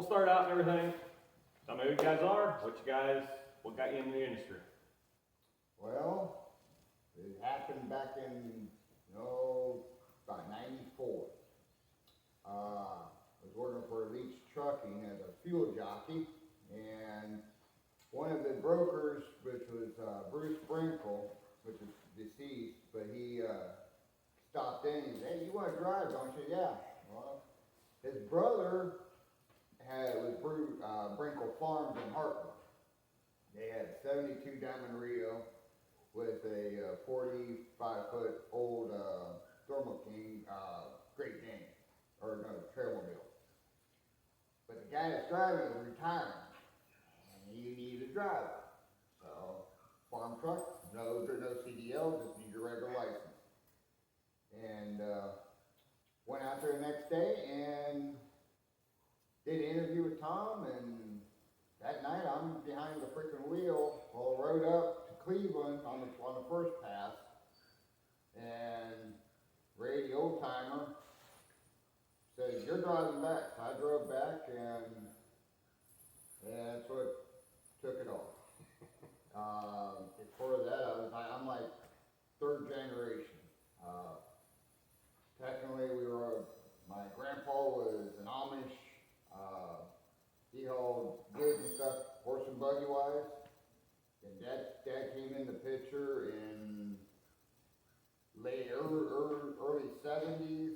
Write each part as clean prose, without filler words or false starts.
we'll start out and everything. Tell me who you guys are, what got you in the industry? Well, it happened back in, about 94. I was working for Leach Trucking as a fuel jockey, and one of the brokers, which was Bruce Sprinkle, which is deceased, but he stopped in and said, "Hey, you want to drive, don't you?" "Yeah." Well, his brother was Brinkle Farms in Hartford. They had a 72 Diamond Rio with a 45-foot old Thermo King Great Dane, or no, Trailmobile. But the guy that's driving was retiring, and he needed a driver. So, farm truck, no CDL, just need your regular license. And went out there the next day and did an interview with Tom, and that night I'm behind the freaking wheel, all rode up to Cleveland on the first pass, and Ray, the old timer, said, "You're driving back." So I drove back, and that's what took it off. Before that, I'm like third generation. Technically, my grandpa was an Amish. He hauled goods and stuff, horse and buggy wise. And dad came in the picture in early 70s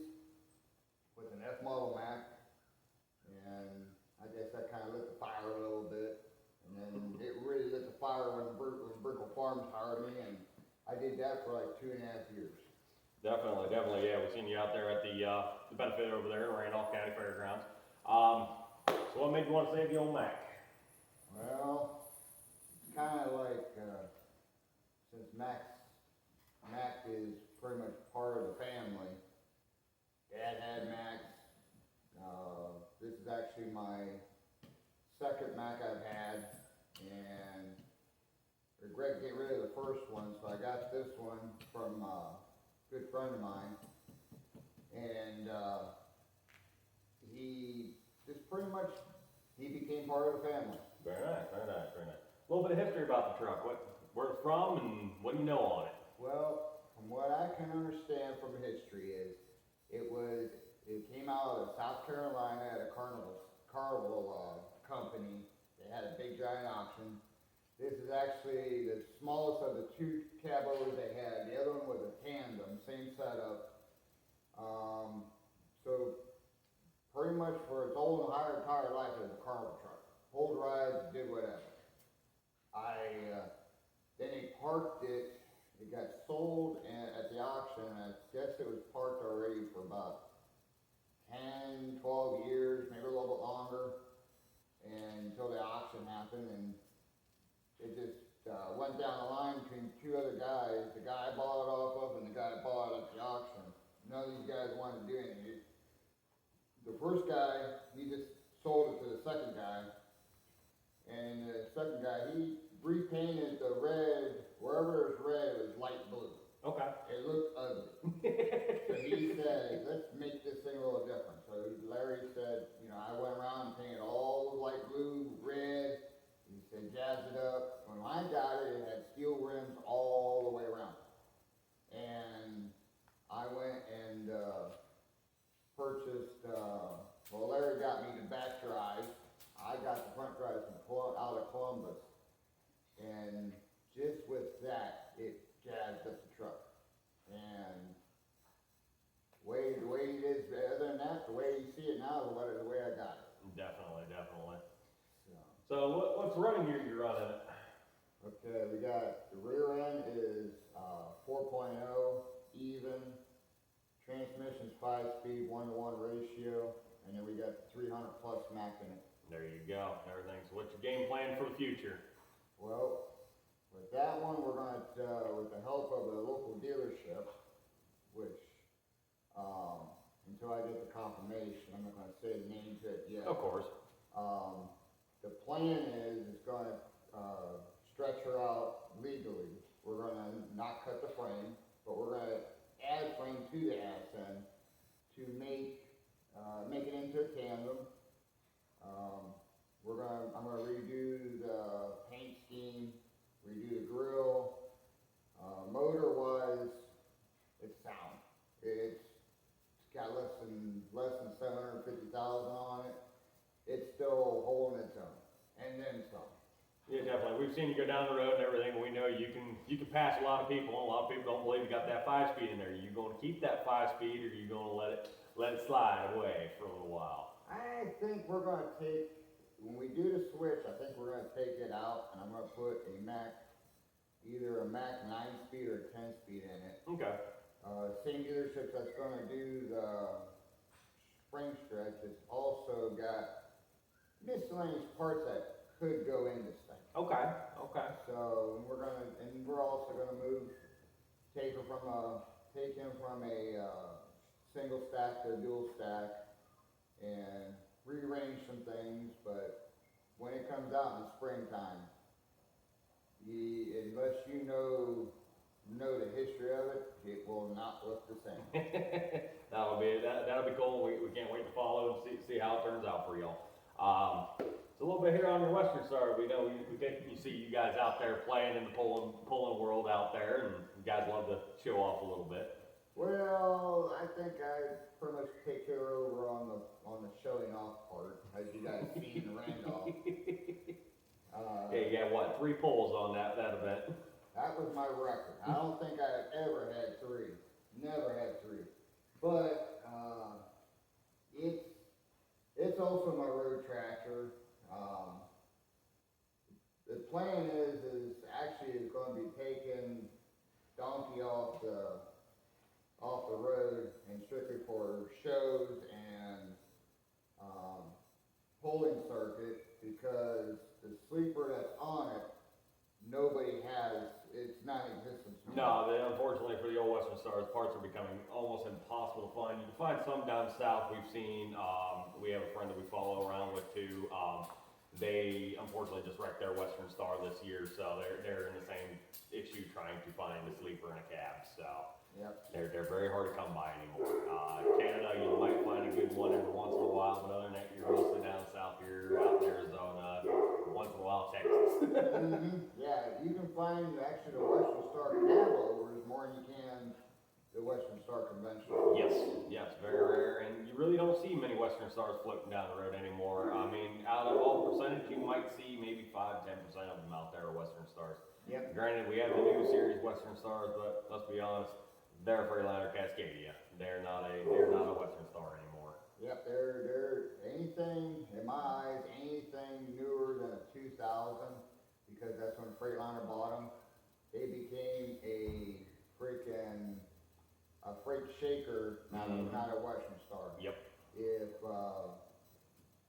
with an F model Mac. And I guess that kind of lit the fire a little bit. And then it really lit the fire when Brinkle Farms hired me, and I did that for like 2.5 years. Definitely, yeah. We've seen you out there at the benefit over there at Randolph County Fairgrounds. So what made you want to save the old Mac? Well, it's kind of like, since Mac is pretty much part of the family. Dad had Macs. This is actually my second Mac I've had, and regret getting rid of the first one, so I got this one from a good friend of mine, and he became part of the family. Very nice. A little bit of history about the truck. Where it's from and what do you know on it? Well, from what I can understand from history is, it came out of South Carolina at a carnival company. They had a big giant auction. This is actually the smallest of the two cabos they had. The other one was a tandem, same setup. So pretty much for its whole entire life it was a carnival truck. Pulled rides, did whatever. Then they parked it. It got sold at the auction, and I guess it was parked already for about 10, 12 years, maybe a little bit longer, and until the auction happened, and it just went down the line between two other guys. The guy I bought it off of and the guy I bought it at the auction. None of these guys wanted to do anything. The first guy, he just sold it to the second guy, and the second guy, he repainted the red, wherever it was red, it was light blue. Okay. It looked ugly. So he said, "Let's make this thing a little different." So Larry said, I went around and painted all the light blue, red. He said, "Jazz it up." When I got it, it had steel rims all the way around. And I went and purchased, Larry got me the back drive. I got the front drive out of Columbus. And just with that, it jazzed up the truck. And the way it is, other than that, the way you see it now is the way I got it. Definitely. So So what's running gear you're running it? okay, we got the rear end is 4.0 even, transmission's 5-speed 1-to-1 ratio, and then we got 300 plus Mac in it. There you go. Everything. So what's your game plan for the future? Well, with that one, we're going to, with the help of a local dealership, which, until I get the confirmation, I'm not going to say the name to it yet. Of course. The plan is it's going to stretch her out legally. We're going to not cut the frame, but we're going to add frame to the ass end to make it into a tandem. I'm gonna redo the paint scheme, redo the grill. Motor wise, it's sound. It's got less than 750,000 on it. It's still holding its own, and then some. Yeah, definitely. We've seen you go down the road and everything. We know you can pass a lot of people. A lot of people don't believe you got that 5-speed in there. Are you going to keep that 5-speed, or are you going to let it slide away for a little while? I think we're gonna take, when we do the switch, I think we're gonna take it out, and I'm gonna put either a Mac 9-speed or 10-speed in it. Okay. Same dealership that's gonna do the spring stretch has also got miscellaneous parts that could go in this thing. Okay. Okay. So we're also gonna take him from a single stack to a dual stack and rearrange some things, but when it comes out in the springtime, unless you know the history of it, it will not look the same. That'll be cool. We can't wait to follow and see how it turns out for y'all. So a little bit here on your Western Star. We know you see you guys out there playing in the pulling world out there, and you guys love to show off a little bit. Well, I think I pretty much take care over on the showing off part, as you guys seen in Randolph. Yeah, you got what, 3 pulls on that event? That was my record. I don't think I ever had 3. Never had 3. But it's also my road tractor. The plan is going to be taking Donkey off the road and strictly for shows and pulling circuit, because the sleeper that's on it, nobody has. It's not in existence. No, unfortunately for the old Western Stars, parts are becoming almost impossible to find. You can find some down south. We've seen, we have a friend that we follow around with too. They unfortunately just wrecked their Western Star this year, so they're in the same issue trying to find a sleeper in a cab. So yep. they're very hard to come by anymore. Canada, you might find a good one every once in a while, but other than that, you're mostly down south here, out in Arizona, once in a while Texas. Yeah, you can find actually the Western Star cabover is more than you can the Western Star conventional. Yes, very rare, and you really don't see many Western Stars floating down the road anymore. I mean, out of all percentage, you might see maybe 5-10% of them out there are Western Stars. Yep. Granted, we have the new series Western Stars, but let's be honest, they're a Freightliner Cascadia. They're not a Western Star anymore. Yep, they're anything, in my eyes, anything newer than a 2000, because that's when Freightliner bought them. They became a freight shaker, not a Western Star. Yep.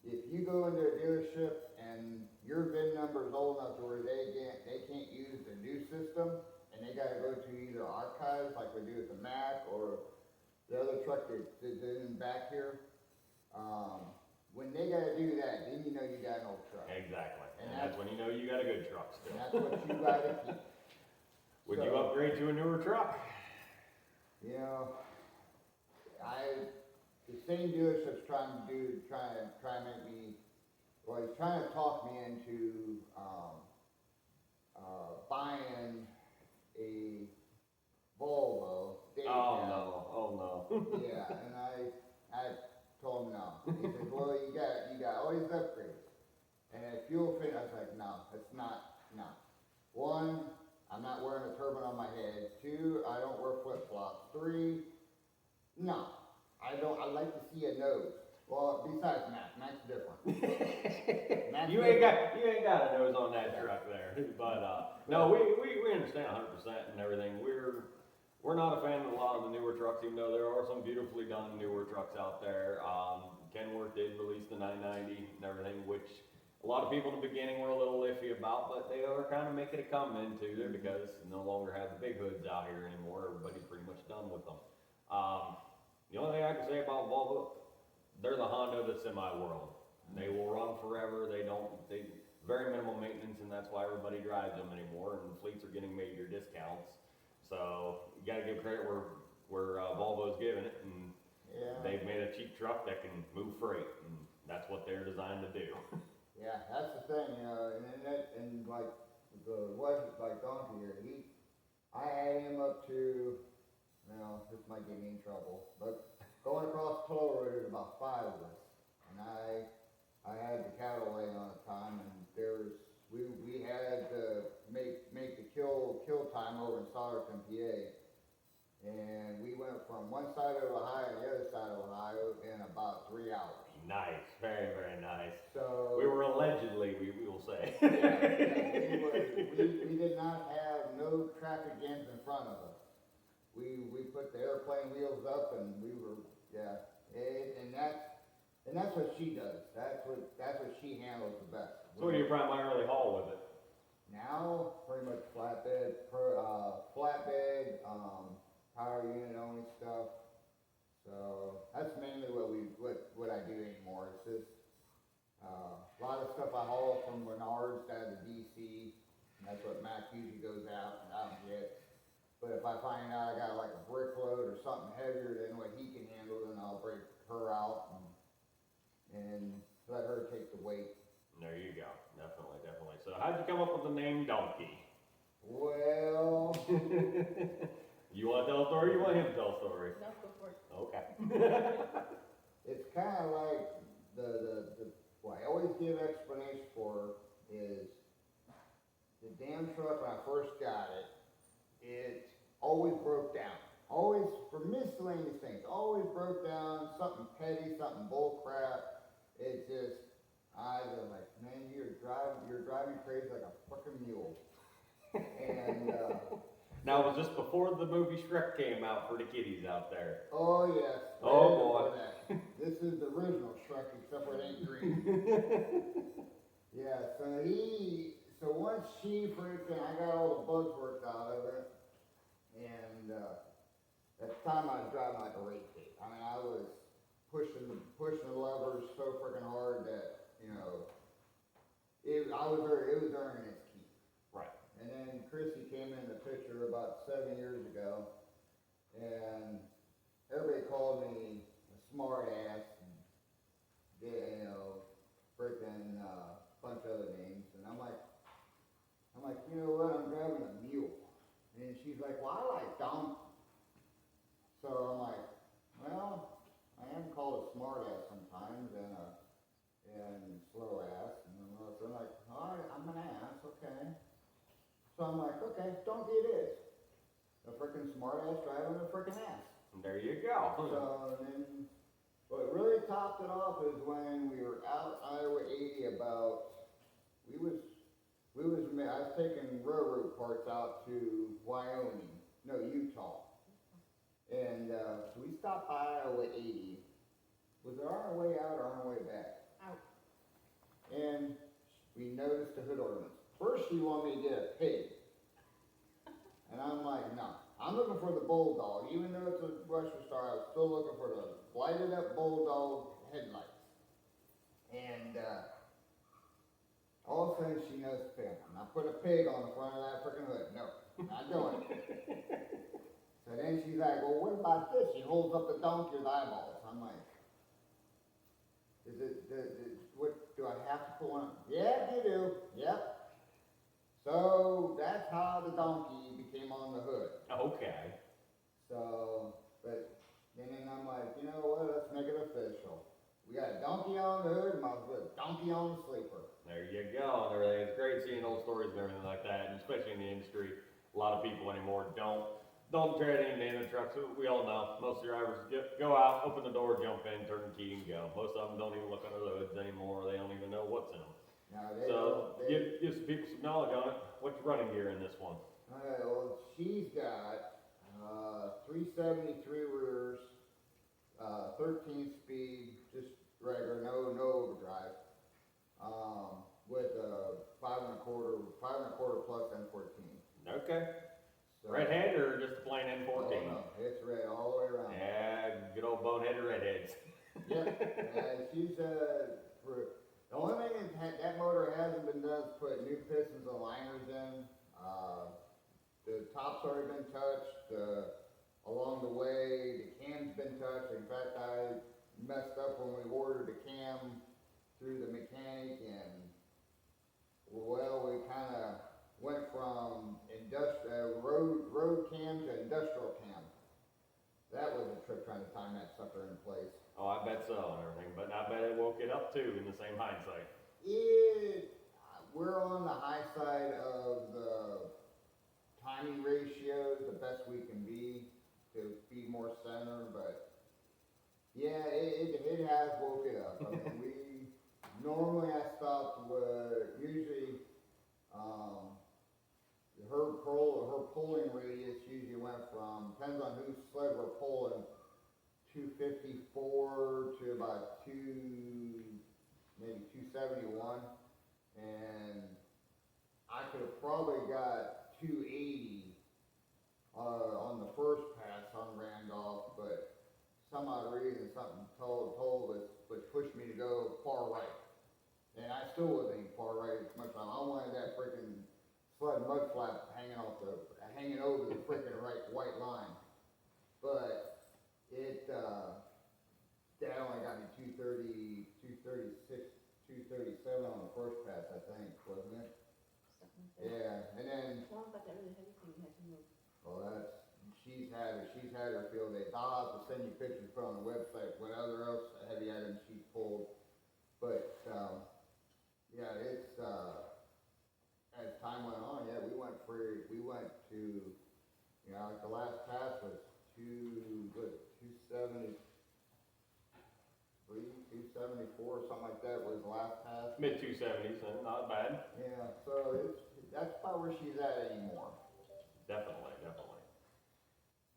If you go into a dealership and your VIN number is old enough to where they can't use the new system, and they gotta go to either archives like we do with the Mac or the other truck that's in back here, when they gotta do that, then you know you got an old truck. Exactly. And that's when you know you got a good truck still. And that's what you gotta keep. Would you upgrade to a newer truck? You know, the same dealership's trying to make me, well, he's trying to talk me into, buying a Volvo. Oh no. Yeah, and I told him no. He said, well, you got all these upgrades. And at fuel fin, I was like, no, it's not, no. 1, I'm not wearing a turban on my head. 2, I don't wear flip-flops. 3, no. I like to see a nose. Well, besides Mac's different. You ain't got a nose on that truck there. But no, we understand 100% and everything. We're not a fan of a lot of the newer trucks, even though there are some beautifully done newer trucks out there. Kenworth did release the 990 and everything, which a lot of people in the beginning were a little iffy about, but they are kind of making a come into there because you no longer have the big hoods out here anymore. Everybody's pretty much done with them. The only thing I can say about Volvo, they're the Honda of the semi world. They will run forever. They very minimal maintenance, and that's why everybody drives them anymore. And fleets are getting major discounts. So you got to give credit where Volvo's giving it, and they've made a cheap truck that can move freight, and that's what they're designed to do. Yeah, that's the and like the West, like Donkey here, I had him up to, well, this might get me in trouble, but going across Pillow Road, there's about 5 of us, and I had the cattle lay on a time, and we had to make the kill time over in Solderton, PA, and we went from one side of Ohio to the other side of Ohio in about 3 hours. Nice, very, very nice. So We were allegedly, we will say. we did not have no traffic jams in front of us. We put the airplane wheels up and we were, and that's what she does. That's what she handles the best. So what do you primarily haul with it? Now, pretty much flatbed, power unit only stuff. So that's mainly what I do anymore. It's just a lot of stuff I haul from Menards down to DC, and that's what Mac usually goes out and I don't get. But if I find out I got like a brick load or something heavier than what he can handle, then I'll break her out and let her take the weight. There you go. Definitely, definitely. So how'd you come up with the name Donkey? Well, You want to tell a story or you want him to tell a story? No, go for it. Okay. it's kind of like what I always give explanation for is the damn truck when I first got it, it always broke down. Always, for miscellaneous things, always broke down, something petty, something bull crap. It's just, I was like, man, you're driving crazy like a fucking mule. And, Now, was this before the movie Shrek came out for the kiddies out there? oh yes. Oh boy. This is the original Shrek, except for it ain't green. Yeah, so once she freaking, I got all the bugs worked out of it, and at the time I was driving like a race kid. I mean, I was pushing the levers so freaking hard that, it was earning its keep. Right. And then Chrissy came in the picture about 7 years ago, and everybody called me a smart ass, and, freaking bunch of other names, and I'm like, you know what, I'm driving a mule. And she's like, well, I like donkey. So I'm like, well, I am called a smart ass sometimes, and slow ass, and so I'm like, all right, I'm an ass, okay. So I'm like, okay, donkey it is. A freaking smart ass driving a freaking ass. There you go. So then, what really topped it off is when we were out Iowa 80 I was taking railroad parts out to Utah. And so we stopped by Iowa 80. Was it on our way out or on our way back? Out. And we noticed the hood ornaments. First she wanted me to get a pig. And I'm like, no. I'm looking for the bulldog. Even though it's a Western Star, I was still looking for the lighted up bulldog headlights. And all of a sudden she knows the pig. I'm not putting a pig on the front of that freaking hood. No, not doing it. So then she's like, well, what about this? She holds up the donkey's eyeballs. I'm like, what, do I have to put one on? Yeah, you do. Yep. So that's how the donkey became on the hood. Okay. So, but then I'm like, you know what, let's make it official. We got a donkey on the hood, might as well a donkey on the sleeper. There you go, and everything. It's great seeing old stories and everything like that, and especially in the industry, a lot of people anymore don't trade in the trucks. We all know, most drivers go out, open the door, jump in, turn the key and go. Most of them don't even look under the hoods anymore, they don't even know what's in them. Now, Give some people some knowledge on it. What's your running gear in this one? well, she's got 373 rears, 13 speed, just regular, no overdrive, with a 5.25 plus N14. Okay. So, Redhead or just a plain N14? Oh, no, it's red all the way around. Yeah, good old bonehead redheads. Yep, she's the only thing that motor hasn't been done is put new pistons and liners in. The top's already been touched. Along the way, the cam's been touched. In fact, I messed up when we ordered the cam through the mechanic, and so and everything, but I bet it woke it up too in the same hindsight. We're on the high side of the timing ratios, the best we can be to be more center, but yeah, it has woke it up. I mean, normally I stopped usually, her pulling radius usually went from, depends on whose sled we're pulling, 254 to about maybe 271, and I could have probably got 280 on the first pass on Randolph, but some odd reason something told was pushed me to go far right, and I still wasn't even far right as much time. I wanted that freaking sled mud flap hanging over the freaking right white line, but that only got me 230, 236, 237 on the first pass, I think, wasn't it? Something like that. Yeah, and then, Well, about that really heavy thing you had to move. well, she's had her field days. I'll have to send you pictures put on the website, what other else heavy items she's pulled. But, yeah, as time went on, yeah, we went to, like the last pass was 270, 274, something like that was the last pass. Mid 270s, and not bad. Yeah, so that's about where she's at anymore. Definitely.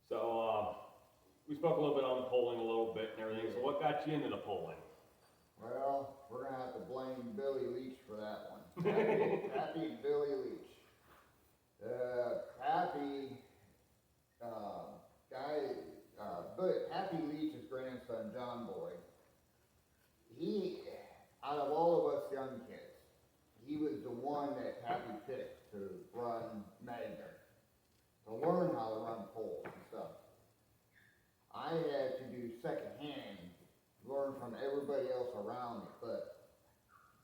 So, we spoke a little bit on the polling a little bit and everything, so what got you into the polling? Well, we're gonna have to blame Billy Leach for that one. Happy Billy Leach. Happy Leach's grandson, John Boy, out of all of us young kids, he was the one that Happy picked to run Magner, to learn how to run poles and stuff. I had to do secondhand, learn from everybody else around me, but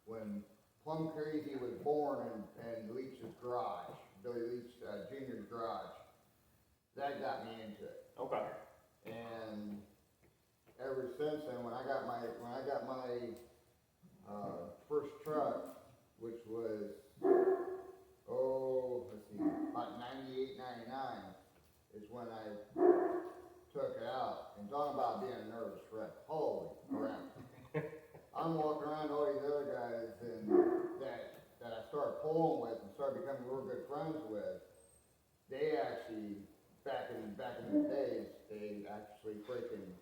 when Plum Crazy was born in Leach's garage, Billy Leach Jr.'s garage, that got me into it. Okay. And ever since then, when I got my first truck, which was, about 98, 99, is when I took it out. And talking about being a nervous wreck, holy crap. I'm walking around all these other guys that I started pulling with and started becoming real good friends with. They actually, back in the days, they actually freaking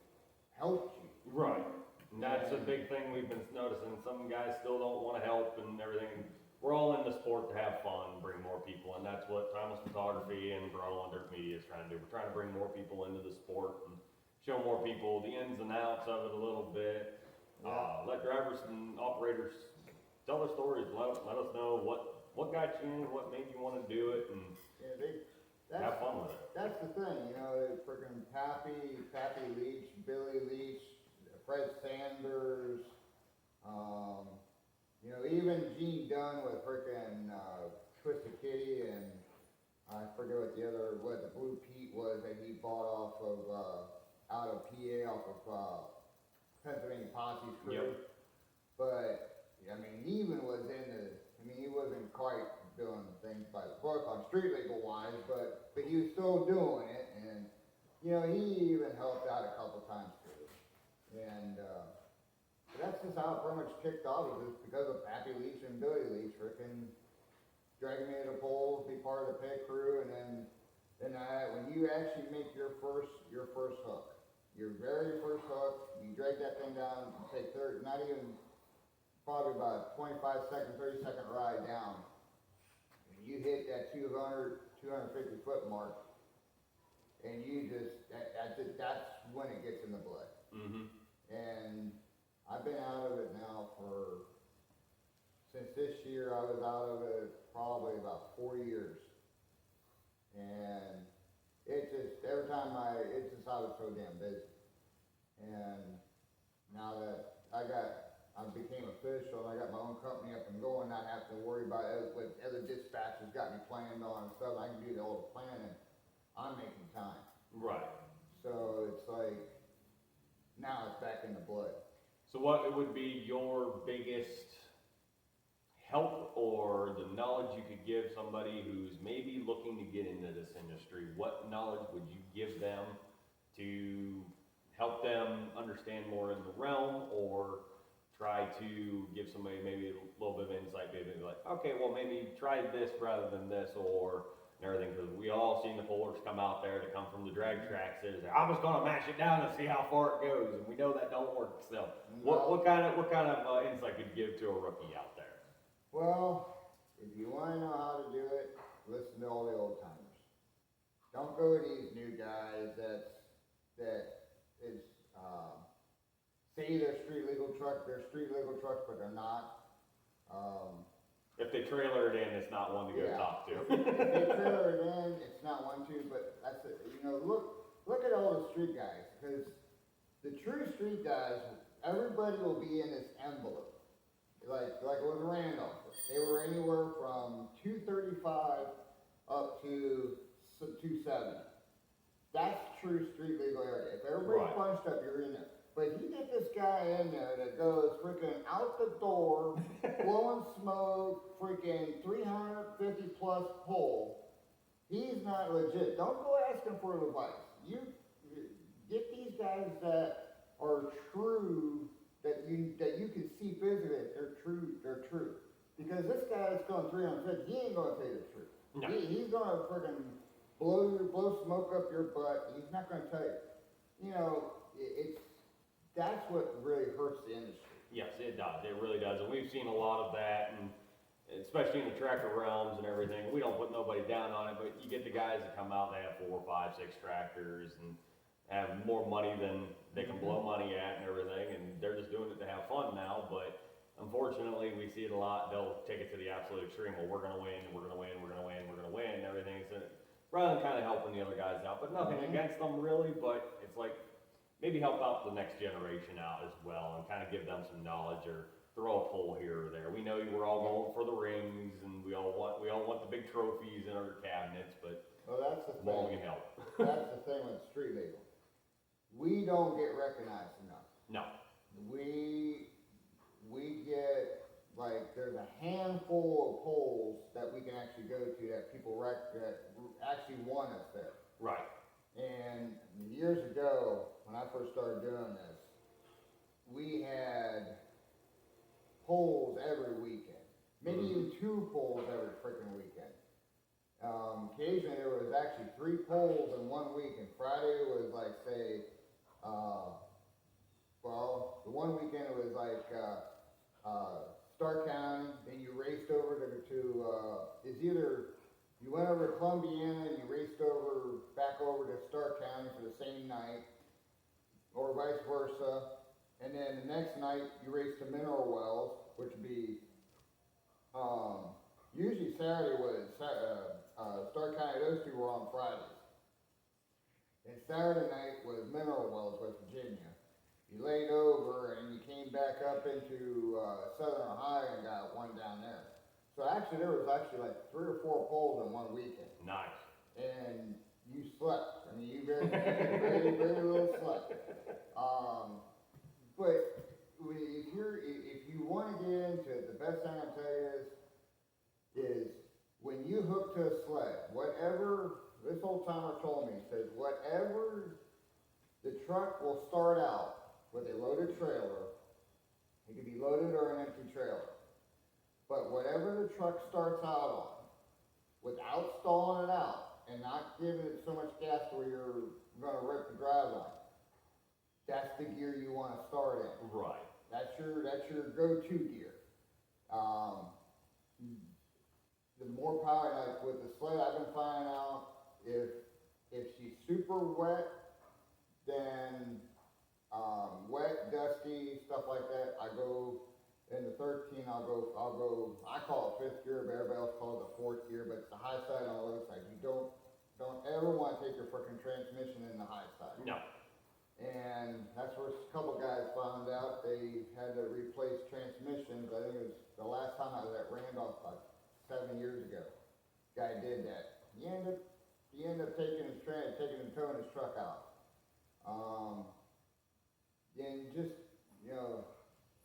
helped you. Right. And that's a big thing we've been noticing. Some guys still don't want to help and everything. We're all in the sport to have fun, bring more people, and that's what Timeless Photography and Bronco and Dirt Media is trying to do. We're trying to bring more people into the sport and show more people the ins and outs of it a little bit. Let drivers and operators tell their stories. Let us know what got you in, what made you want to do it, and have fun with it. That's the thing, freaking Pappy Leach, Billy Leach, Fred Sanders, even Gene Dunn with freaking Twisted Kitty, and I forget what the Blue Pete was that he bought off of out of PA, off of Pennsylvania Posse's crew. Yep. But I mean, he even was he wasn't quite doing things by the book on street legal wise, but he was still doing it, and he even helped out a couple times too. And that's just how it pretty much kicked off, was just because of Pappy Leach and Billy Leach freaking dragging me to the poles, be part of the pit crew, and then when you actually make your first hook, your very first hook, you drag that thing down, take probably about 25-second, 30-second ride down, and you hit that 250 foot mark, and that's when it gets in the blood. Mm-hmm. And I've been out of it now since this year. I was out of it probably about 4 years, and every time I was so damn busy. And now that I became official and I got my own company up and going, not having to worry about what other dispatchers got me planned on and stuff. I can do all the planning. I'm making time. Right. So it's like, now it's back in the blood. So what would be your biggest help or the knowledge you could give somebody who's maybe looking to get into this industry? What knowledge would you give them to help them understand more in the realm, or try to give somebody maybe a little bit of insight, maybe like, okay, well, maybe try this rather than this, or and everything, because we all seen the pullers come out there to come from the drag tracks, and say, I'm just gonna mash it down and see how far it goes, and we know that don't work, so. What kind of insight could you give to a rookie out there? Well, if you wanna know how to do it, listen to all the old timers. Don't go to these new guys that is, say they're street legal trucks, but they're not. If they trailer it in, it's not one to go Yeah. talk to. If they trailer it in, it's not one to, but that's it, you know, look at all the street guys, because the true street guys, everybody will be in this envelope. Like it was Randolph, they were anywhere from 235 up to 270. That's true street legal area. If everybody's Right. bunched up, you're in there. But you get this guy in there that goes freaking out the door, blowing smoke, freaking 350 plus pull. He's not legit. Don't go asking for advice. You get these guys that are true, that you can see physically. They're true. Because this guy that's going 350, he ain't gonna tell you the truth. No. He's gonna freaking blow smoke up your butt. He's not gonna tell you. You know, that's what really hurts the industry. Yes, it does, it really does, and we've seen a lot of that, and especially in the tractor realms and everything, we don't put nobody down on it, but you get the guys that come out, they have 4, 5, 6 tractors, and have more money than they can blow money at and everything, and they're just doing it to have fun now, but unfortunately, we see it a lot, they'll take it to the absolute extreme, well, we're gonna win, we're gonna win, we're gonna win, we're gonna win, and everything, so rather than kinda helping the other guys out, but nothing against them really, but it's like, maybe help out the next generation out as well, and kinda give them some knowledge, or throw a poll here or there. We know we're all going for the rings, and we all want the big trophies in our cabinets, but Well, that's the won't thing. we help? That's the thing with street legal. We don't get recognized enough. No, We get, like, there's a handful of polls that we can actually go to that people that actually want us there. right, And years ago, when I first started doing this, we had polls every weekend, maybe even 2 polls every freaking weekend. Occasionally there was actually 3 polls in one week, and Friday was like, say, well, the one weekend it was like, Stark County, then you raced over it's either you went over to Columbiana and you raced back over to Stark County for the same night, or vice versa. And then the next night you raced to Mineral Wells, which would be, usually Saturday was, Stark County, those 2 were on Fridays. And Saturday night was Mineral Wells, West Virginia. You laid over and you came back up into, Southern Ohio and got one down there. So actually, there was like 3 or 4 polls in one weekend. nice. And you slept. I mean, you very little slept. But if you want to get into it, the best thing I can tell you is when you hook to a sled, whatever this old timer told me, says whatever the truck will start out with a loaded trailer, it can be loaded or an empty trailer. But whatever the truck starts out on, without stalling it out and not giving it so much gas where you're gonna rip the drive line, that's the gear you wanna start in. Right, That's your go-to gear. The more power, like with the sled, I've been finding out if she's super wet, then wet, dusty, stuff like that, I go in the 13, I call it 5th gear, but everybody else calls it 4th gear, but it's the high side on the low side. You don't ever want to take your freaking transmission in the high side. no, And that's where a couple guys found out they had to replace transmissions. I think it was the last time I was at Randolph, like 7 years ago. Guy did that. He ended up taking and towing his truck out. And just, you know,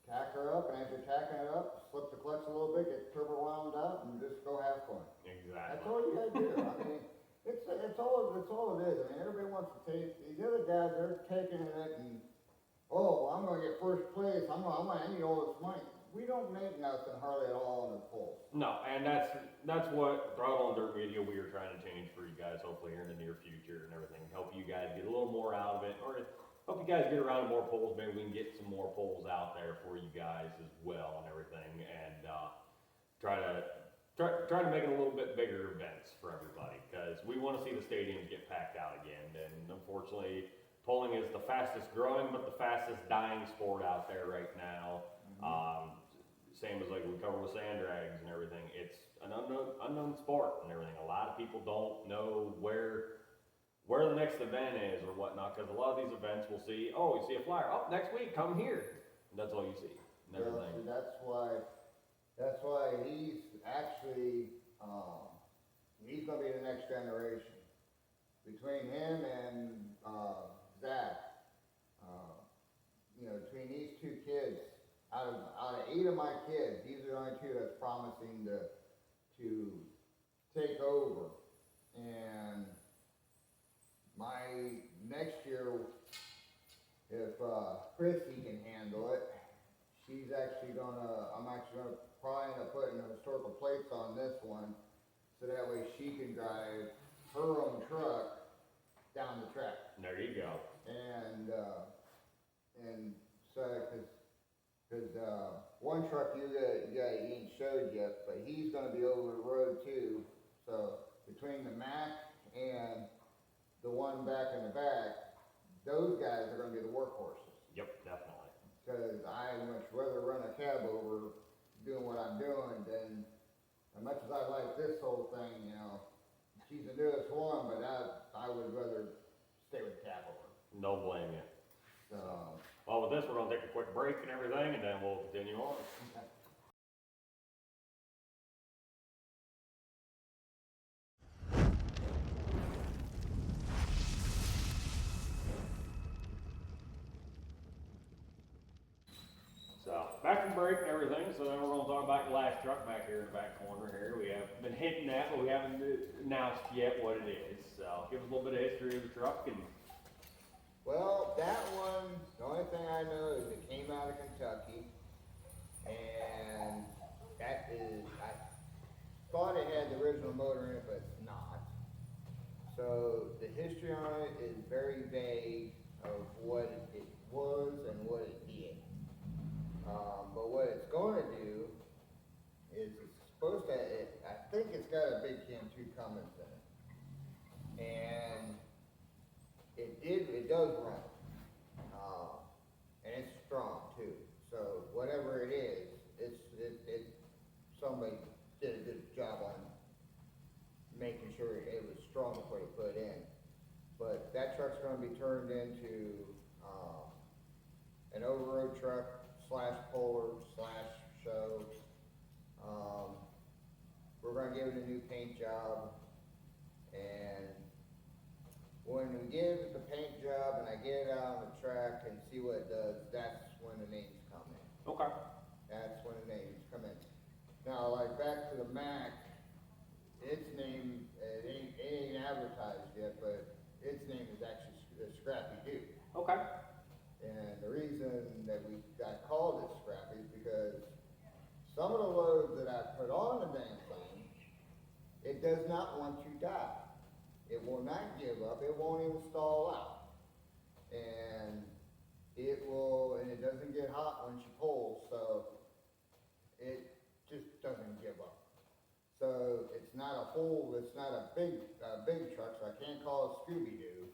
tack her up, and as you're tacking it up, slip the clutch a little bit, get the turbo wound up, and just go have fun. That's Exactly. all you gotta do. I mean, it's all it is. I mean, everybody wants to take, these other guys, they're taking it and, oh, I'm gonna get first place, I need all this money. We don't make nothing hardly at all on the pole. No, and that's what Throttle and Dirt Media we are trying to change for you guys, hopefully here in the near future and everything. Help you guys get a little more out of it, or help you guys get around to more poles. Maybe we can get some more poles out there for you guys as well and everything, and try to make it a little bit bigger events for everybody, because we want to see the stadiums get packed out again. And unfortunately, pulling is the fastest growing but the fastest dying sport out there right now. Same as like we cover with sand drags and everything. It's an unknown sport and everything. A lot of people don't know where the next event is or whatnot, because a lot of these events will see, oh, you see a flyer, oh, next week, come here. And that's all you see and Well, everything. see, that's why he's actually, he's gonna be the next generation. Between him and, Zach, between these two kids, out of 8 of my kids, these are the only 2 that's promising to take over. And my next year, if Chrissy can handle it, I'm actually gonna probably end up putting historical plates on this one, so that way she can drive her own truck down the track. There you go. And so, cause one truck you ain't showed yet, but he's gonna be over the road too. So between the Mack and the one back in the back, those guys are gonna be the workhorses. Yep, definitely. Cause I much rather run a cab over doing what I'm doing than, as much as I like this whole thing, she's the newest one, but I would rather stay with the cab over. No blame you. So, Well, with this, we're gonna take a quick break and everything, and then we'll continue on. So, back from break and everything, so then we're gonna talk about the last truck back here in the back corner here. We have been hinting at, but we haven't announced yet what it is. So, give us a little bit of history of the truck and well, that one, the only thing I know is it came out of Kentucky, and that is, I thought it had the original motor in it, but it's not. So the history on it is very vague of what it was and what it did. But what it's going to do is it's supposed to, I think it's got a big Cam 2 Cummins in it. And it does run. And it's strong too. So whatever it is, somebody did a good job on making sure it was strong before they put it in. But that truck's gonna be turned into, an overroad truck / puller / show. We're gonna give it a new paint job, and when we give it the paint job and I get it out on the track and see what it does, that's when the names come in. okay. That's when the names come in. Now, like back to the Mack, its name, it ain't advertised yet, but its name is actually Scrappy Doo. Okay. And the reason that we got called it Scrappy is because some of the loads that I put on the damn thing, it does not want to die. It will not give up, it won't even stall out. And it doesn't get hot when she pulls, so it just doesn't give up. So it's not a big truck, so I can't call it Scooby-Doo.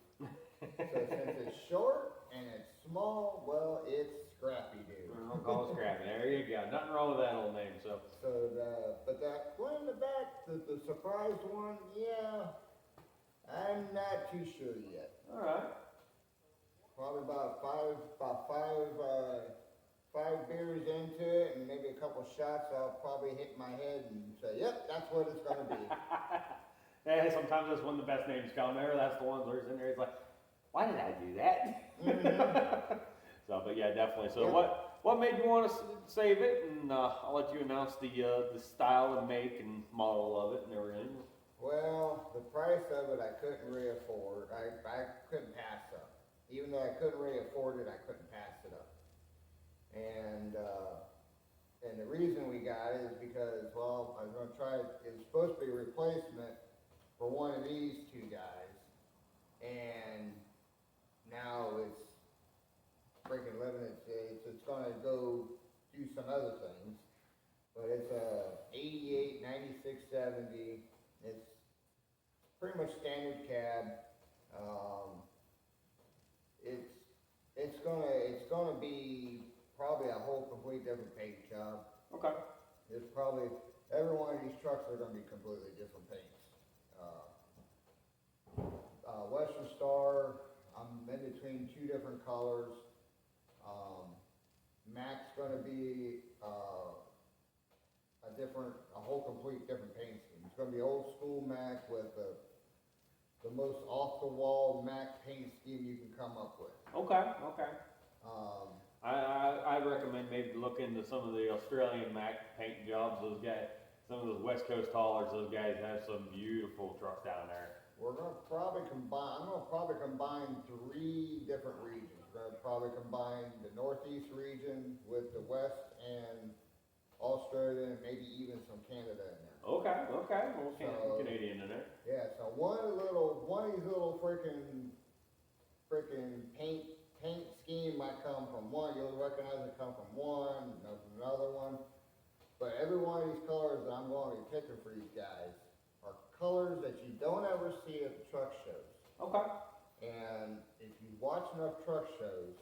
So since it's short and it's small, well, it's Scrappy-Doo. I'll call it Scrappy. There you go. Nothing wrong with that old name, so. But that one in the back, the surprise one, yeah, I'm not too sure yet. Alright. Probably about five beers into it and maybe a couple shots, I'll probably hit my head and say, yep, that's what it's gonna be. Yeah, sometimes that's when the best names come there. That's the ones who's in there. He's like, why did I do that? Mhm. So, but yeah, definitely. So Yeah. what made you want to save it? And I'll let you announce the style and make and model of it and everything. Well, the price of it I couldn't really afford. I couldn't pass up. Even though I couldn't really afford it, I couldn't pass it up. And the reason we got it is because, well, I was gonna try, it was supposed to be a replacement for one of these two guys. And now it's freaking living it's gonna go do some other things. But it's a 88, 96, 70. It's pretty much standard cab. It's gonna be probably a whole complete different paint job. Okay. It's probably, every one of these trucks are gonna be completely different paints. Western Star, I'm in between two different colors. Mac's gonna be, a whole complete different paint scheme. It's gonna be old school Mac with the most off-the-wall Mac paint scheme you can come up with. Okay. Okay. Um, I recommend maybe look into some of the Australian Mac paint jobs. Those guys, some of those West Coast haulers, those guys have some beautiful trucks down there. I'm gonna probably combine three different regions. We're gonna probably combine the Northeast region with the West and Australia, and maybe even some Canada in there. Okay. Okay. Well, So- Canadian in there. Yeah, so one of these little freaking paint scheme might come from one, you'll recognize it come from one, from another one. But every one of these colors that I'm going to be picking for these guys are colors that you don't ever see at the truck shows. Okay. And if you watch enough truck shows,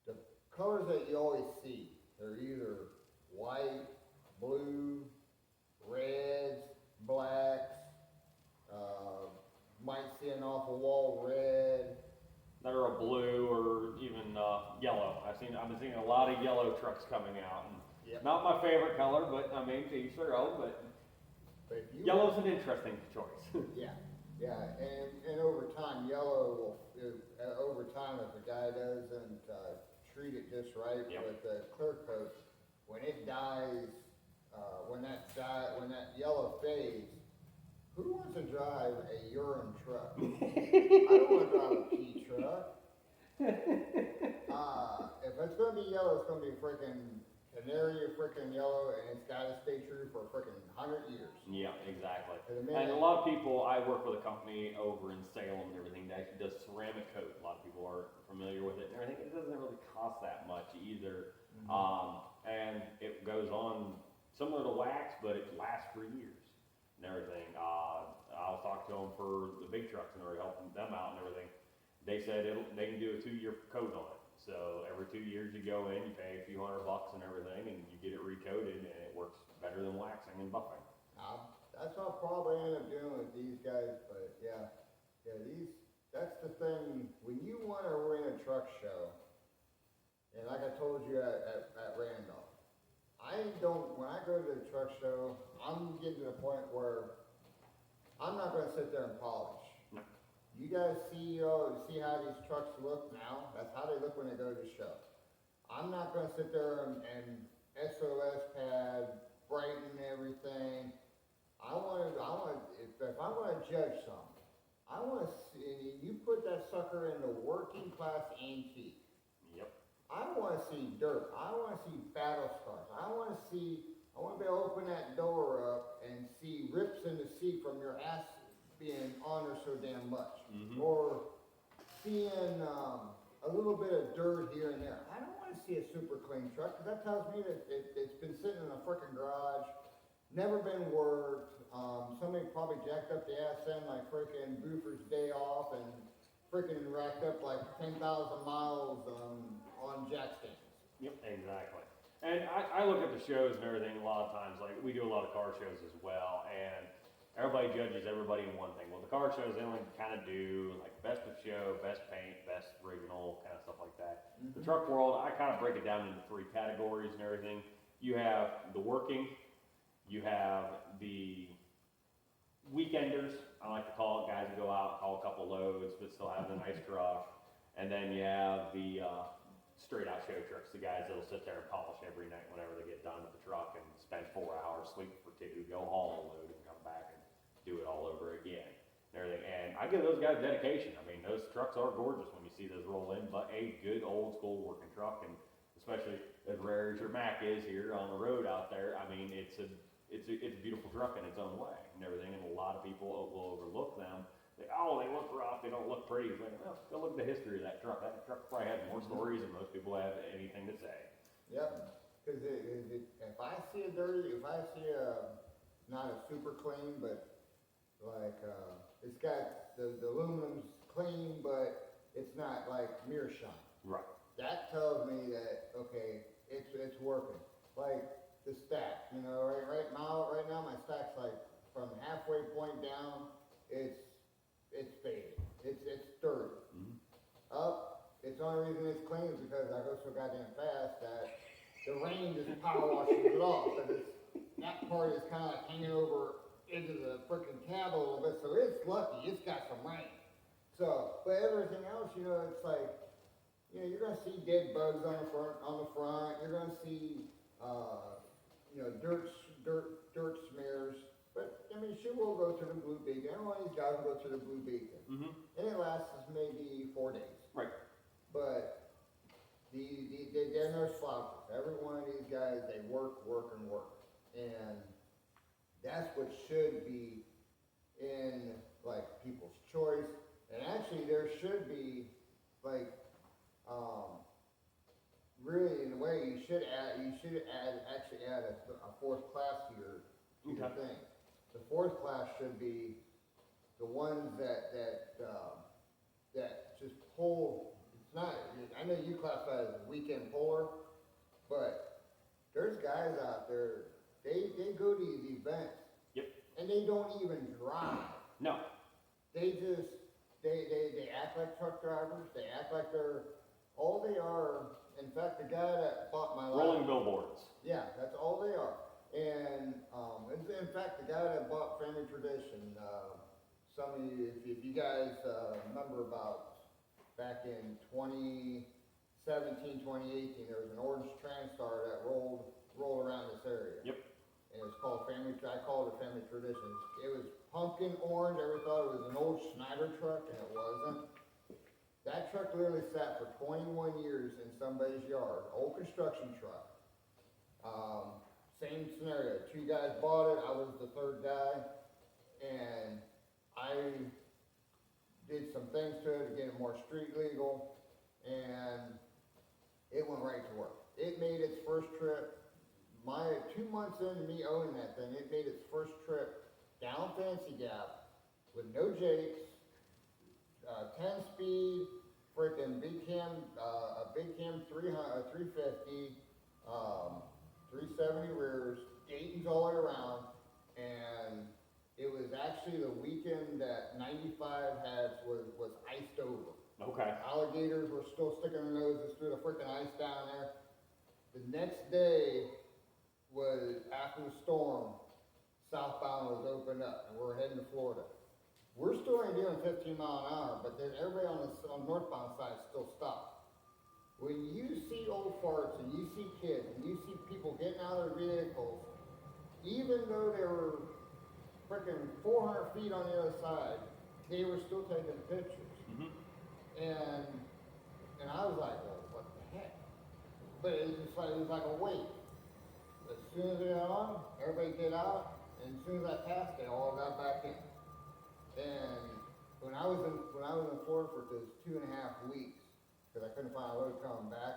the colors that you always see, they're either white, blue, reds, blacks, might see an off-the-wall red. That are a blue or even yellow. I've been seeing a lot of yellow trucks coming out. And Yep. not my favorite color, but I mean, to each their own. But But if you yellow's an interesting choice. Yeah, and over time, yellow will, over time, if a guy doesn't treat it just right Yep. with the clear coat, when it dies, when that yellow fades, who wants to drive a urine truck? I don't want to drive a pee truck. If it's gonna be yellow, it's gonna be freaking canary freaking yellow, and it's gotta stay true for freaking 100 years. Yeah, exactly. And the And a minute- lot of people, I work with a company over in Salem and everything that actually does ceramic coat. A lot of people are familiar with it and everything. It doesn't really cost that much either. And it goes on similar to wax, but it lasts for years and everything. I was talking to them for the big trucks and they were helping them out and everything. They said they can do a 2-year coat on it. So every 2 years you go in, you pay a few $100 and everything, and you get it recoated, and it works better than waxing and buffing. That's what I'll probably end up doing with these guys, but that's the thing, when you wanna rent a truck show, and like I told you at Randolph, when I go to the truck show, I'm getting to the point where I'm not gonna sit there and polish. No. You guys see how these trucks look now, that's how they look when they go to the show. I'm not gonna sit there and SOS pad, brighten everything. If I'm gonna judge something, I wanna see, you put that sucker in the working class antique. Yep. I wanna see dirt, I wanna see battle scars, I wanna be able to open that door up and see rips in the seat from your ass being on there so damn much. Or seeing a little bit of dirt here and there. I don't wanna see a super clean truck, cause that tells me that it's been sitting in a frickin' garage, never been worked, somebody probably jacked up the ass end like frickin' Boofer's Day Off and frickin' racked up like 10,000 miles on jack stands. Yep, exactly. And I look at the shows and everything a lot of times, like we do a lot of car shows as well, and everybody judges everybody in one thing. Well, the car shows, they only kind of do like best of show, best paint, best original, kind of stuff like that. The truck world, I kind of break it down into 3 categories and everything. You have the working, you have the weekenders, I like to call it, guys who go out, haul a couple loads, but still have a nice truck. And then you have the straight out show trucks, the guys that'll sit there and polish every night whenever they get done with the truck and spend 4 hours, sleep for 2, go home, load and come back and do it all over again. And everything, and I give those guys dedication. I mean, those trucks are gorgeous when you see those roll in, but a good old school working truck, and especially as rare as your Mac is here on the road out there, I mean, it's a beautiful truck in its own way and everything, and a lot of people will overlook them. They look rough, they don't look pretty. It's like, well, go look at the history of that truck. That truck probably has more stories than most people have anything to say. Yep, cause if I see a dirty, if I see not a super clean, but like, it's got, the aluminum's clean, but it's not like mirror shine. Right. That tells me that, okay, it's working. Like the stack, you know, right now my stack's like from halfway point down, it's faded. It's dirty. Mm-hmm. Up, it's the only reason it's clean is because I go so goddamn fast that the rain just power washes it off. But that part is kind of like hanging over into the frickin' cab a little bit, so it's lucky. It's got some rain. So, but everything else, you know, it's like, you know, you're gonna see dead bugs on the front. You're gonna see, you know, dirt smears. But I mean, she will go to the blue beacon. Every one of these guys will go to the blue beacon, and it lasts maybe 4 days. Right. But they're no slouches. Every one of these guys, they work, and that's what should be in like people's choice. And actually, there should be like, really in a way, you should add a fourth class to your thing. The fourth class should be the ones that just pull. It's not. I know you classify it as a weekend puller, but there's guys out there. They go to these events. Yep. And they don't even drive. No. They just they act like truck drivers. They act like all they are. In fact, the guy that bought my Rolling billboards. Yeah, that's all they are. And in fact, the guy that bought Family Tradition, some of you, if you guys remember about back in 2017, 2018, there was an orange Transtar that rolled around this area. Yep. And it was called I call it a Family Tradition. It was pumpkin orange. Everyone thought it was an old Schneider truck, and it wasn't. That truck literally sat for 21 years in somebody's yard, old construction truck. Same scenario, 2 guys bought it, I was the 3rd guy, and I did some things to it to get it more street legal, and it went right to work. It made its first trip, 2 months into me owning that thing, it made its first trip down Fancy Gap with no jakes, 10 speed, freaking big cam 350, 370 rears, Dayton's all the way around, and it was actually the weekend that 95 was iced over. Okay. Alligators were still sticking their noses through the freaking ice down there. The next day was after the storm, southbound was opened up, and we're heading to Florida. We're still only doing 15 mile an hour, but then everybody on the northbound side still stopped. When you see old farts and you see kids and you see people getting out of their vehicles, even though they were freaking 400 feet on the other side, they were still taking pictures. And I was like, well, what the heck? But it was like a wave. As soon as they got on, everybody get out, and as soon as I passed, they all got back in. And when I was in Florida for those 2.5 weeks, because I couldn't find a road coming back,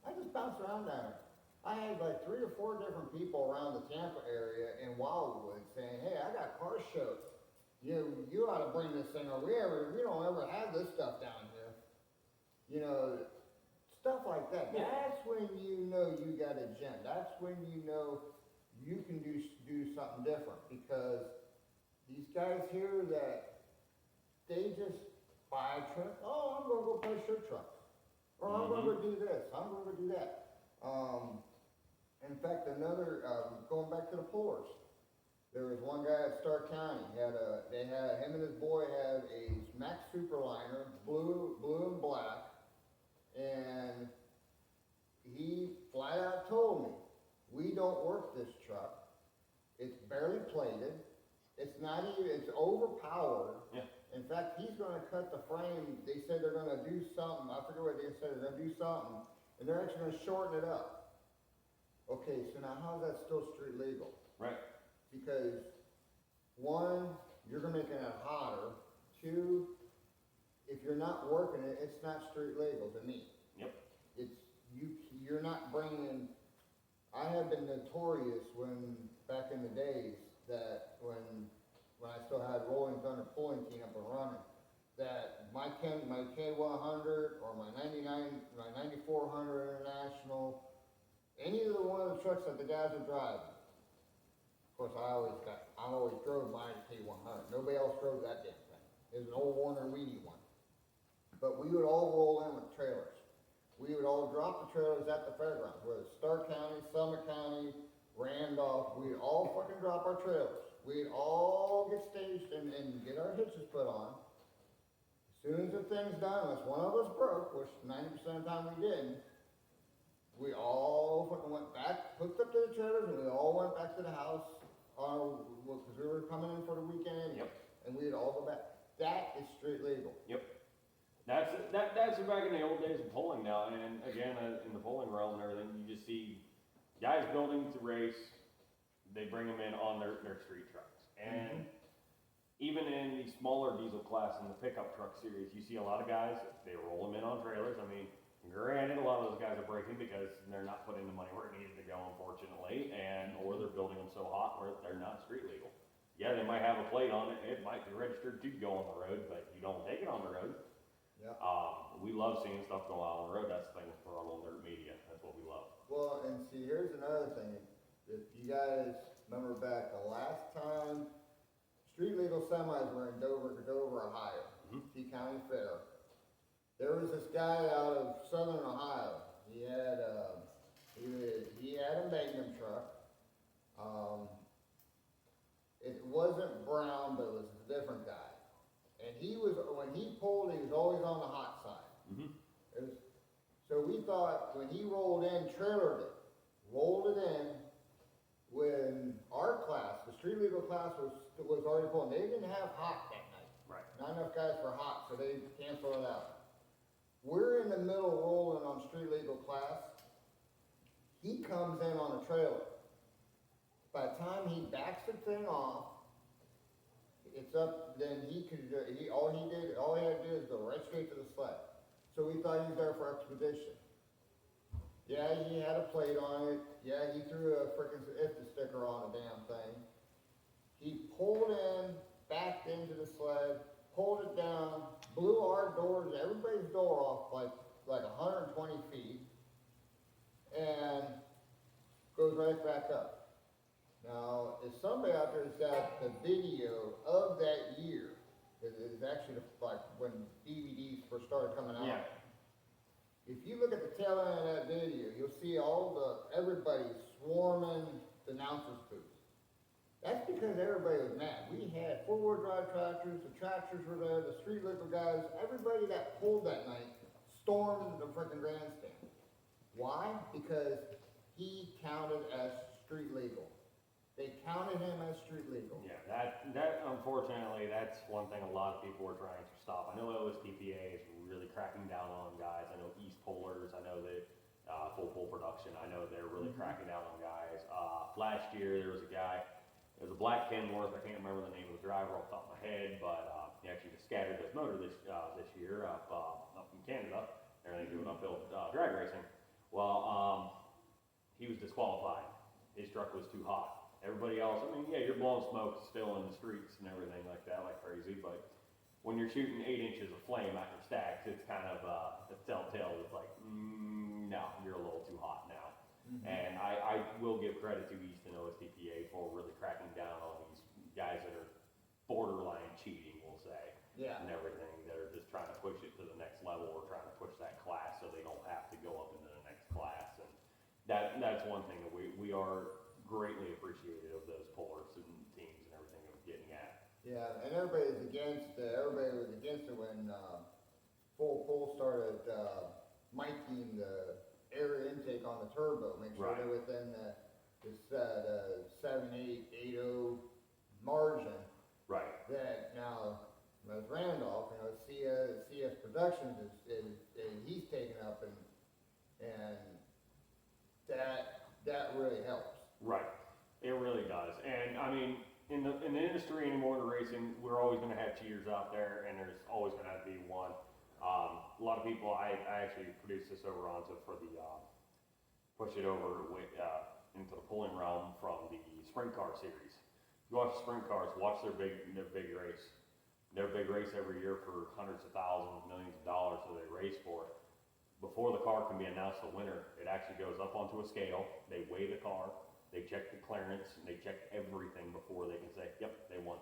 I just bounced around down there. I had like 3 or 4 different people around the Tampa area in Wildwood saying, hey, I got car shows. You ought to bring this thing over. We don't ever have this stuff down here. You know, stuff like that. Yeah. That's when you know you got a gem. That's when you know you can do something different, because these guys here that they just buy a truck. Oh, I'm gonna go play shirt trucks, or I'm gonna go do this. I'm gonna go do that. In fact, going back to the pullers, there was one guy at Stark County. Him and his boy had a Max Superliner, blue and black, and he flat out told me, we don't work this truck. It's barely plated. It's not even, it's overpowered. Yeah. In fact, he's gonna cut the frame. They said they're gonna do something. I forget what they said. They're gonna do something, and they're actually gonna shorten it up. Okay, so now how's that still street legal? Right. Because one, you're gonna make it hotter. Two, if you're not working it, it's not street legal to me. Yep. It's, you're not bringing, I have been notorious back in the days, that when I still had Rolling Thunder pulling team up and running, that my K100 or my 9400 International, any of one of the trucks that the guys are driving, of course I always drove my K100, nobody else drove that damn thing. It was an old Warner Weedy one. But we would all roll in with trailers. We would all drop the trailers at the fairgrounds, whether it's Stark County, Summit County, Randolph, we'd all fucking drop our trailers. We'd all get staged and get our hitches put on. As soon as the thing's done, unless one of us broke, which 90% of the time we didn't, we all fucking went back, hooked up to the trailers, and we all went back to the house, because we were coming in for the weekend anyway. Yep. And we'd all go back. That is street legal. Yep. That's back in the old days of polling now, and again, in the polling realm and everything, you just see guys building to race, they bring them in on their street trucks. And even in the smaller diesel class in the pickup truck series, you see a lot of guys, they roll them in on trailers. I mean, granted, a lot of those guys are breaking because they're not putting the money where it needs to go, unfortunately, or they're building them so hot where they're not street legal. Yeah, they might have a plate on it, it might be registered to go on the road, but you don't take it on the road. Yep. We love seeing stuff go out on the road. That's the thing for our Dirt Media. That's what we love. Well, and see, here's another thing. If you guys remember back the last time street legal semis were in Dover, Ohio, T County Fair, there was this guy out of southern Ohio. He had a Magnum truck. It wasn't brown, but it was a different guy. And when he pulled, he was always on the hot side. So we thought when he rolled in, rolled it in, when our class, the street legal class was already pulling, they didn't have hot that night. Right. Not enough guys for hot, so they canceled it out. We're in the middle rolling on street legal class. He comes in on a trailer. By the time he backs the thing off, it's up, then all he had to do is go right straight to the sled. So we thought he was there for expedition. Yeah, he had a plate on it. Yeah, he threw a frickin' IFTA sticker on the damn thing. He pulled in, backed into the sled, pulled it down, blew our doors, everybody's door off like 120 feet, and goes right back up. Now, if somebody out there's got the video of that year, it's actually like when DVDs first started coming out. Yeah. If you look at the tail end of that video, you'll see everybody swarming the announcer's booth. That's because everybody was mad. We had four-wheel drive tractors, the tractors were there, the street legal guys, everybody that pulled that night stormed the frickin' grandstand. Why? Because he counted as street legal. They counted him as street legal. Yeah, that unfortunately, that's one thing a lot of people are trying to stop. I know OSTPA is really cracking down on guys. I know East Pullers, I know that Full Pull Production, I know they're really cracking down on guys. Last year, there was a guy, it was a black Kenworth, I can't remember the name of the driver off the top of my head, but he actually just scattered his motor this year up in Canada. They're doing uphill drag racing. Well, he was disqualified. His truck was too hot. Everybody else, I mean, yeah, you're blowing smoke still in the streets and everything like that, like crazy, but when you're shooting 8 inches of flame out your stacks, it's kind of a telltale. It's like, no, you're a little too hot now. And I will give credit to East and OSTPA for really cracking down on these guys that are borderline cheating, we'll say, and everything. They're just trying to push it to the next level or trying to push that class so they don't have to go up into the next class. And that's one thing that we are greatly appreciated of those pullers and teams and everything that we're getting at. Yeah, and everybody was against it when Full Pull started miking the air intake on the turbo, make sure Right. they're within the 7.880 margin. Right. That now, with Randolph, CS Productions is he's taken up and that really helps. Right, it really does, and I mean, in the industry anymore, the racing, we're always gonna have cheaters out there, and there's always gonna have to be one. A lot of people, I actually produced this over onto for the, push it over with, into the pulling realm from the sprint car series. You watch the sprint cars, watch their big race. Their big race every year for hundreds of thousands, millions of dollars, so they race for it. Before the car can be announced the winner, it actually goes up onto a scale, they weigh the car, they check the clearance, and they check everything before they can say, yep, they won.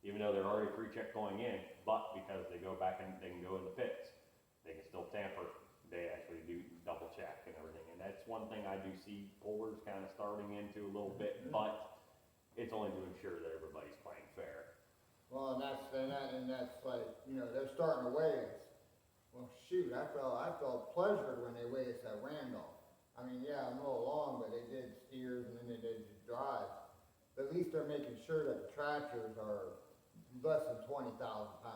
Even though they're already pre-checked going in, but because they go back and they can go in the pits, they can still tamper, they actually do double check and everything. And that's one thing I do see pullers kind of starting into a little bit, but it's only to ensure that everybody's playing fair. Well, and that's like, they're starting to weigh us. Well, shoot, I felt pleasure when they weighed us at Randolph. I mean, yeah, I'm a little long, but they did steers and then they did drives. But at least they're making sure that the tractors are less than 20,000 pounds.